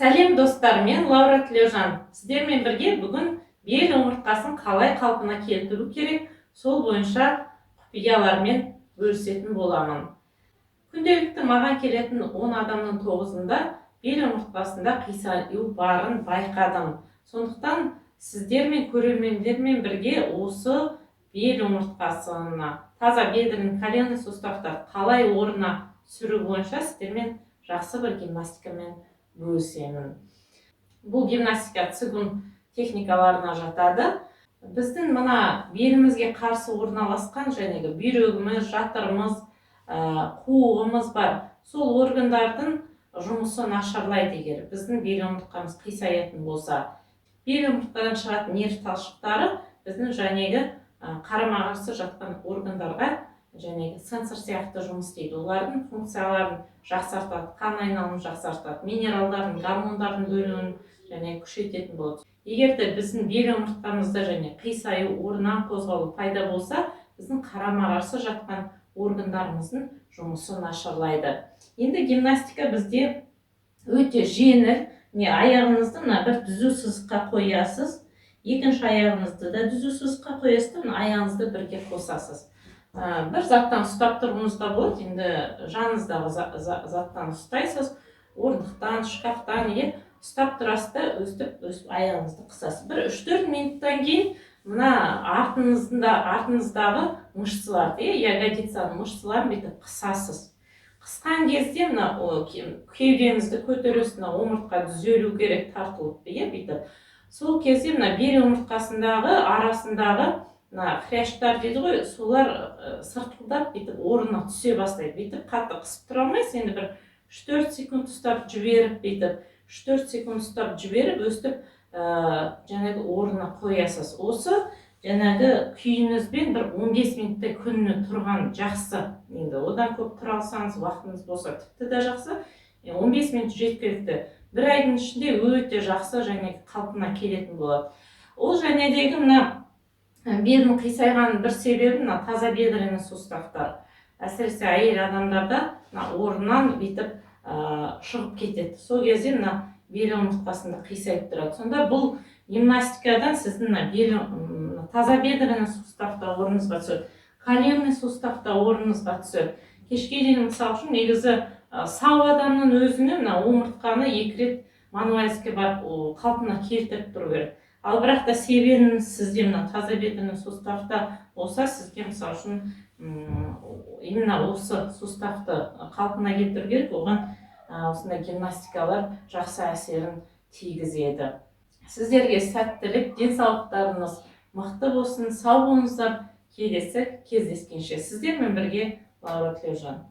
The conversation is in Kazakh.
Сәлем достар, мен Лаура Тілеужан. Сіздермен бірге бүгін бел омыртқасын қалай қалпына келтіру керек, сол бойынша құпиялармен бөлісетін боламын. Күнделікті маған келетін 10 адамның 9-ында бел омыртқасында қисаю барын байқадым. Сондықтан сіздер мен көрермендермен бірге осы бел омыртқасына таза бедренный коленный суставтар қалай орнына түсіру бойынша сіздермен жақсы бір гимнастикамен бөлісемін. Бұл гимнастика цигун техникаларына жатады. Біздің мына белімізге қарсы орналасқан жәнегі бүйрегіміз, жатырымыз, қуығымыз бар. Сол органдардың жұмысы нашарлайды егер біздің бел омыртқамыз қисаятын болса. Бел омыртқадан шығатын нерв талшықтары біздің жәнегі қарама-қарсы жатқан органдарға жәнегі сенсор сияқты жұмыс істейді. Олардың функцияларын жақсартады, қан айналымын жақсартады, минералдардың, гормондардың бөлуін және күшейтетін болады. Егер де біздің бел омыртқамызда және қисаю орнынан қозғалу пайда болса, біздің қарама-қарсы жатқан органдарымыздың жұмысы нашарлайды. Енді гимнастика бізде өте жеңіл. Аяғыңызды бір түзу сызыққа қоясыз, екінші аяғыңызды да түзу сызыққа қоясыз, аяғыңызды бірге қосасыз. Бір заттан ұстап тұруыңызға болады. Енді жаныңыздағы заттан ұстайсыз, орындықтан, шкафтан ұстап тұрасыз да өстіп аяғыңызды қысасыз. Бір 3-4 минуттан кейін мына артыңыздағы мышцаларды, ягодицаның мышцаларын бүйтіп қысасыз. Қысқан кезде кеудеңізді көтересіз, омыртқа түзелу керек, тартылып бүйтіп. Сол кезде бел омыртқасындағы арасындағы хрящтар дейді ғой, солар сыртылдап орнына түсе бастайды. Бүйтіп қатты қысып тұра алмайсыз, енді бір 3-4 секунд ұстап жіберіп, 3-4 секунд ұстап жіберіп, өстіп жәнегі орнына қоясыз. Осы жәнегі күйіңізбен бір 15 минуттай күніне тұрған жақсы. Енді одан көп тұра алсаңыз, уақытыңыз болса тіпті де жақсы. 15 минут жеткілікті. Бір айдың ішінде өте жақсы және қалпына келетін болады. Ол жәнедегі белдің қисайған бір себебі таза бедренный суставтар. Әсіресе әйел адамдарда орнынан бүйтіп шығып кетеді. Сол кезде бел омыртқасында қисайып тұрады. Сонда бұл гимнастикадан сіздің таза бедренный суставта орныңызға түседі, коленный суставта орныңызға түседі. Кешке дейін мысал үшін негізі сау адамның өзіне омыртқаны 2 рет мануальский барып қалпына келтіріп тұру керек. Ал бірақ та себебіңіз сізде таза бедренный суставта болса, сізге мысал үшін именно осы суставты қалпына келтіру керек, оған осындай гимнастикалар жақсы әсерін тигізеді. Сіздерге сәттілік, денсаулықтарыңыз мықты болсын, сау болыңыздар. Келесі кездескенше сіздермен бірге Лаура Тілеужан.